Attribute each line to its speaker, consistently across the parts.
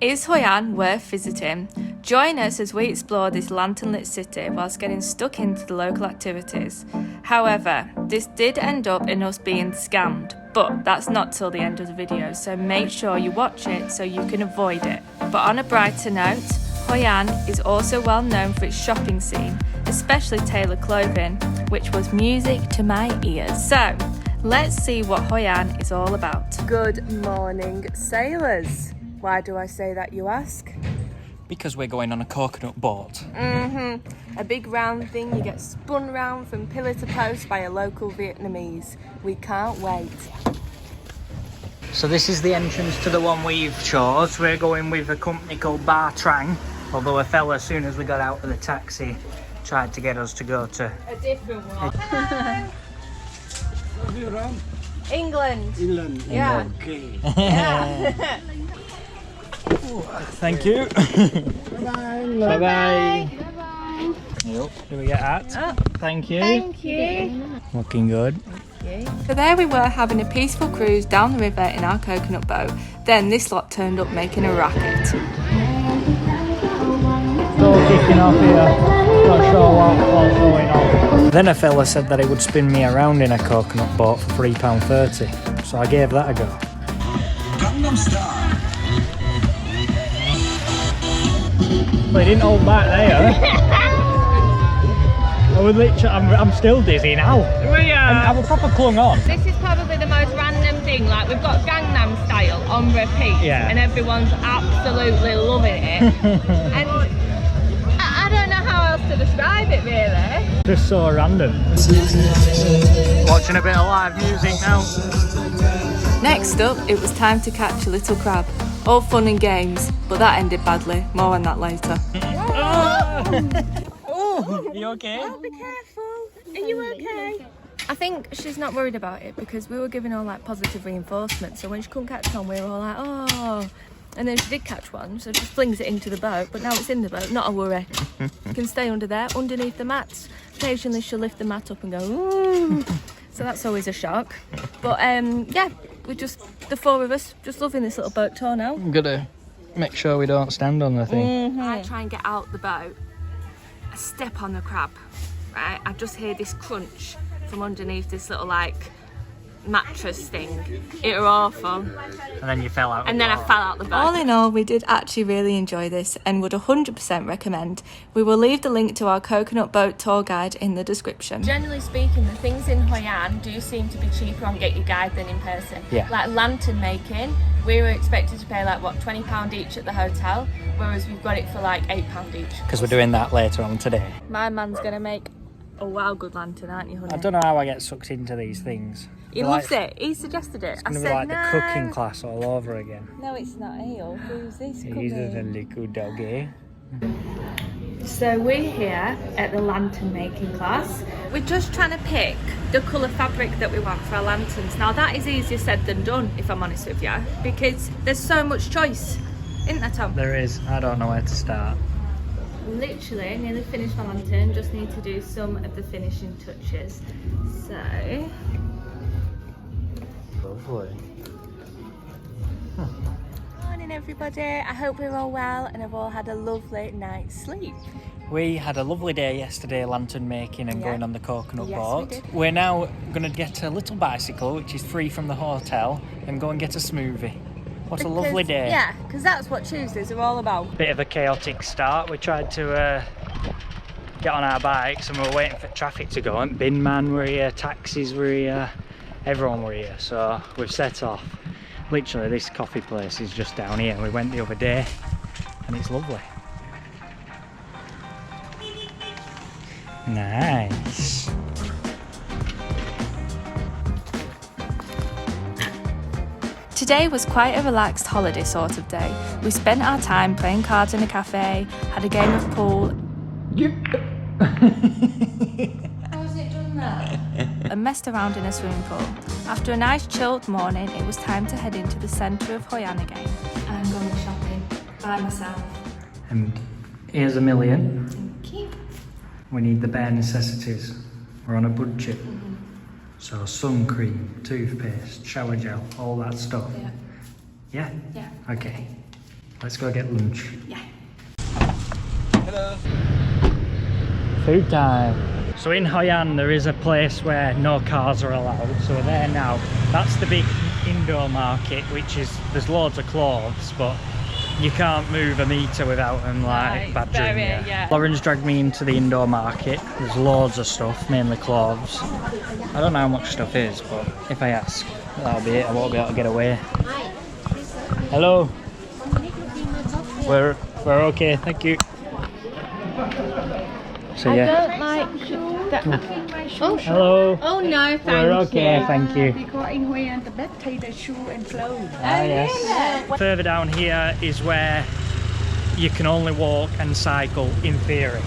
Speaker 1: Is Hoi An worth visiting? Join us as we explore this lantern-lit city whilst getting stuck into the local activities. However, this did end up in us being scammed, but that's not till the end of the video, so make sure you watch it so you can avoid it. But on a brighter note, Hoi An is also well known for its shopping scene, especially tailored clothing, which was music to my ears. So, let's see what Hoi An is all about. Good morning, sailors. Why do I say that, you ask?
Speaker 2: Because we're going on a coconut boat.
Speaker 1: A big round thing you get spun round from pillar to post by a local Vietnamese. We can't wait.
Speaker 2: So this is the entrance to the one we've chose. We're going with a company called Bar Trang, although a fella, as soon as we got out of the taxi, tried to get us to go to
Speaker 1: A different one.
Speaker 3: Where are you from?
Speaker 1: England.
Speaker 3: England.
Speaker 1: Yeah.
Speaker 3: Okay.
Speaker 1: Yeah.
Speaker 2: Thank you.
Speaker 3: Bye-bye.
Speaker 2: Bye-bye. Yep. Do we get that?
Speaker 1: Oh,
Speaker 2: Thank you.
Speaker 1: thank you.
Speaker 2: Looking good.
Speaker 1: So there we were having a peaceful cruise down the river in our coconut boat. Then this lot turned up making a racket.
Speaker 2: It's all kicking off here. Not sure what's going on. Then a fella said that he would spin me around in a coconut boat for £3.30. So I gave that a go.
Speaker 3: Gangnam Style.
Speaker 2: But he didn't hold back there. I was literally, I'm still dizzy now. And I was proper clung on.
Speaker 1: This is probably the most random thing. Like, we've got Gangnam Style on repeat,
Speaker 2: Yeah.
Speaker 1: and everyone's absolutely loving it. And I don't know how else to describe it, really.
Speaker 2: Just so random. Watching a bit of live music now.
Speaker 1: Next up, it was time to catch a little crab. All fun and games, but that ended badly. More on that later.
Speaker 2: Oh, you okay?
Speaker 1: Oh, be careful. Are you okay? I think she's not worried about it because we were giving her like positive reinforcement. So when she couldn't catch one, we were all like, oh. And then she did catch one, so she just flings it into the boat. But now it's in the boat, not a worry. You can stay under there, underneath the mats. Occasionally she'll lift the mat up and go, ooh. So that's always a shock. But yeah, the four of us, just loving this little boat tour now.
Speaker 2: I'm gonna make sure we don't stand on the thing.
Speaker 1: I try and get out the boat. I step on the crab, right? I just hear this crunch from underneath this little like mattress thing. It was awful.
Speaker 2: And then you fell out.
Speaker 1: And then I fell out the boat. All in all, we did actually really enjoy this and would 100% recommend. We will leave the link to our coconut boat tour guide in the description. Generally speaking, the things in Hoi An do seem to be cheaper on Get Your Guide than in person.
Speaker 2: Yeah.
Speaker 1: Like lantern making, we were expected to pay like what, £20 each at the hotel, whereas we've got it for like £8 each.
Speaker 2: Because we're doing that later on today.
Speaker 1: My man's gonna make a wow good lantern, aren't you, honey?
Speaker 2: I don't know how I get sucked into these things.
Speaker 1: He loves it. He suggested it.
Speaker 2: It's going to be like the cooking class all over again.
Speaker 1: No, it's not. Ale. Who's this
Speaker 2: He's a
Speaker 1: coming?
Speaker 2: little doggy.
Speaker 1: So we're here at the lantern making class. We're just trying to pick the colour fabric that we want for our lanterns. Now that is easier said than done, if I'm honest with you, because there's so much choice, isn't there, Tom?
Speaker 2: There is. I don't know where to start.
Speaker 1: Literally nearly finished my lantern, just need to do some of the finishing touches. So
Speaker 2: Lovely.
Speaker 1: morning everybody, I hope we're all well and have all had a lovely night's sleep.
Speaker 2: We had a lovely day yesterday lantern making and
Speaker 1: Yeah.
Speaker 2: going on the coconut
Speaker 1: Yes,
Speaker 2: boat.
Speaker 1: we did.
Speaker 2: We're now going to get a little bicycle which is free from the hotel and go and get a smoothie. What a lovely day.
Speaker 1: Yeah, because that's what Tuesdays are all about.
Speaker 2: Bit of a chaotic start. We tried to get on our bikes and we were waiting for traffic to go, and bin man were here, taxis were here, everyone were here, so we've set off. Literally this coffee place is just down here. We went the other day and it's lovely. Nice.
Speaker 1: Today was quite a relaxed holiday sort of day. We spent our time playing cards in a cafe, had a game of pool and messed around in a swimming pool. After a nice chilled morning, it was time to head into the centre of Hoi An again. I'm going shopping by myself.
Speaker 2: And here's $1 million.
Speaker 1: Thank you.
Speaker 2: We need the bare necessities. We're on a budget. So sun cream, toothpaste, shower gel, all that stuff.
Speaker 1: Yeah.
Speaker 2: Yeah?
Speaker 1: Yeah.
Speaker 2: Okay. Let's go get lunch.
Speaker 1: Yeah.
Speaker 3: Hello.
Speaker 2: Food time. So in Hoi An there is a place where no cars are allowed, so we're there now. That's the big indoor market, which is, there's loads of clothes, but you can't move a metre without them like badgering you.
Speaker 1: Yeah.
Speaker 2: Lauren's dragged me into the indoor market. There's loads of stuff, mainly clothes. I don't know how much stuff is, but if I ask, that'll be it. I won't be able to get away. Hello. We're okay, thank you. So yeah.
Speaker 1: I don't like that. Oh,
Speaker 2: Hello.
Speaker 4: Oh no, thank
Speaker 2: We're okay,
Speaker 4: you.
Speaker 2: thank you.
Speaker 4: Because in Hoi An, the best tailor shoe and clothes.
Speaker 2: Ah, yes. Further down here is where you can only walk and cycle in theory.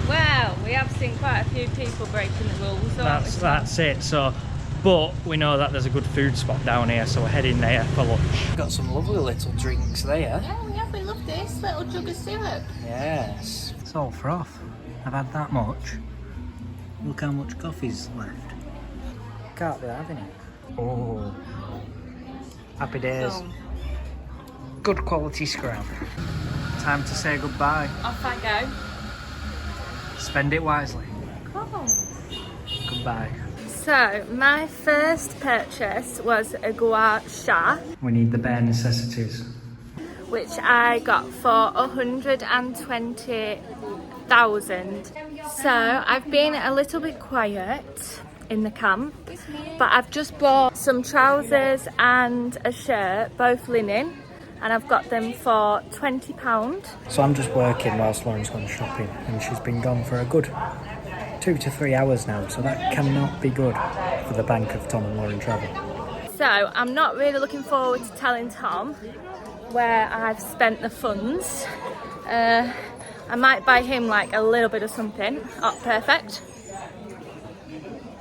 Speaker 1: Well, we have seen quite a few people breaking the rules.
Speaker 2: That's it. So, but we know that there's a good food spot down here, so we're heading there for lunch. Got some lovely little drinks there.
Speaker 4: Yeah, we have. We love this little jug of syrup.
Speaker 2: Yes. It's all froth. I've had that much. Look how much coffee's left. Can't be having it. Oh. Happy days.
Speaker 1: So,
Speaker 2: Good quality scrap. Time to say goodbye.
Speaker 1: off I go.
Speaker 2: Spend it wisely.
Speaker 1: Cool.
Speaker 2: Goodbye.
Speaker 1: So, my first purchase was a gua sha,
Speaker 2: We need the bare necessities.
Speaker 1: which I got for 120,000. So, I've been a little bit quiet in the camp, but I've just bought some trousers and a shirt, both linen, and I've got them for £20.
Speaker 2: So I'm just working whilst Lauren's gone shopping, and she's been gone for a good 2 to 3 hours now, so that cannot be good for the bank of Tom and Lauren Travel.
Speaker 1: So I'm not really looking forward to telling Tom where I've spent the funds. I might buy him like a little bit of something. Oh, perfect.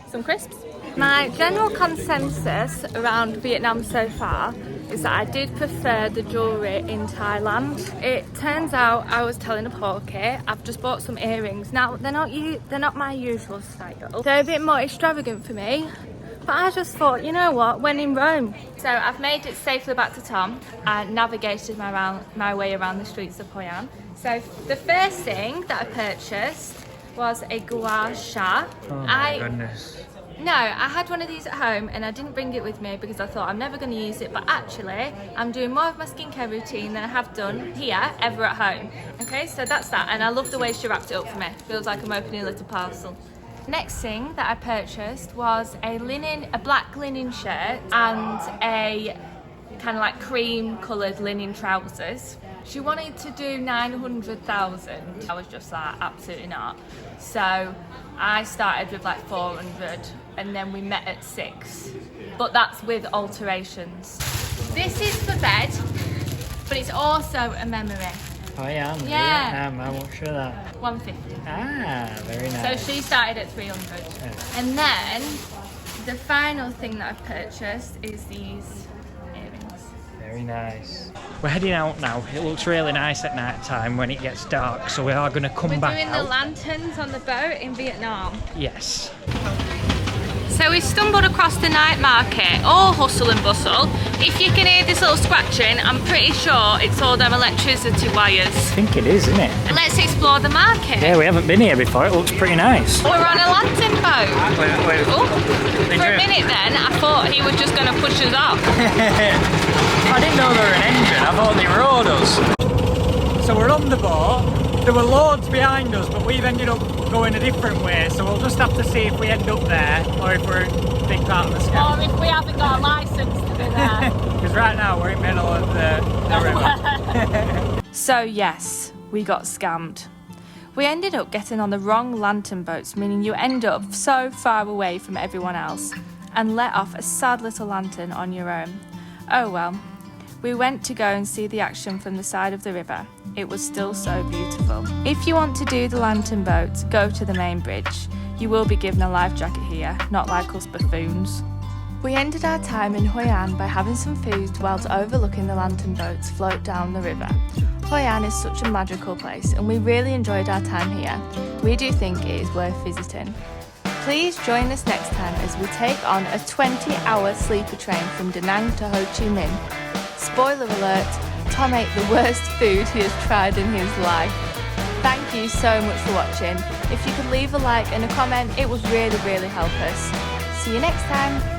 Speaker 1: Some crisps. My general consensus around Vietnam so far is that I did prefer the jewellery in Thailand. It turns out I was telling a porky, I've just bought some earrings. Now they're not my usual style. They're a bit more extravagant for me, but I just thought, you know what, when in Rome. So I've made it safely back to Tom. I navigated my way around the streets of Hoi An. So the first thing that I purchased was a gua sha.
Speaker 2: Oh my goodness.
Speaker 1: No, I had one of these at home and I didn't bring it with me because I thought I'm never going to use it, but actually I'm doing more of my skincare routine than I have done here ever at home. Okay, so that's that, and I love the way she wrapped it up for me. Feels like I'm opening a little parcel. Next thing that I purchased was a black linen shirt and a kind of like cream coloured linen trousers. She wanted to do 900,000. I was just like, absolutely not. So I started with like 400 and then we met at 6. But that's with alterations. This is for bed, but it's also a memory.
Speaker 2: Hoi An,
Speaker 1: Yeah.
Speaker 2: Vietnam, how much for that?
Speaker 1: 150.
Speaker 2: Ah, very
Speaker 1: So
Speaker 2: nice.
Speaker 1: she started at 300.
Speaker 2: Yeah.
Speaker 1: And then the final thing that I've purchased is these earrings.
Speaker 2: Very nice. We're heading out now. It looks really nice at night time when it gets dark, so we are going to come
Speaker 1: We're
Speaker 2: back
Speaker 1: doing
Speaker 2: out.
Speaker 1: the lanterns on the boat in Vietnam.
Speaker 2: Yes.
Speaker 1: So we stumbled across the night market, all hustle and bustle. If you can hear this little scratching, I'm pretty sure it's all them electricity wires.
Speaker 2: I think it is, isn't it?
Speaker 1: Let's explore the market.
Speaker 2: Yeah, we haven't been here before. It looks pretty nice.
Speaker 1: We're on a lantern boat.
Speaker 2: Wait.
Speaker 1: Oh, for a minute then, I thought he was just going to push us off.
Speaker 2: I didn't know there were an engine. I thought they rode us. So we're on the boat. There were loads behind us, but we've ended up going a different way. So we'll just have to see if we end up there or if we're a big part of the scam.
Speaker 1: Or if we haven't got a licence to be there.
Speaker 2: Because right now we're in the middle of the river.
Speaker 1: So yes, we got scammed. We ended up getting on the wrong lantern boats, meaning you end up so far away from everyone else and let off a sad little lantern on your own. Oh well, we went to go and see the action from the side of the river. It was still so beautiful. If you want to do the lantern boat, go to the main bridge. You will be given a life jacket here, not like us buffoons. We ended our time in Hoi An by having some food whilst overlooking the lantern boats float down the river. Hoi An is such a magical place and we really enjoyed our time here. We do think it is worth visiting. Please join us next time as we take on a 20-hour sleeper train from Da Nang to Ho Chi Minh. Spoiler alert, comment the worst food he has tried in his life. Thank you so much for watching. If you could leave a like and a comment, it would really help us. See you next time.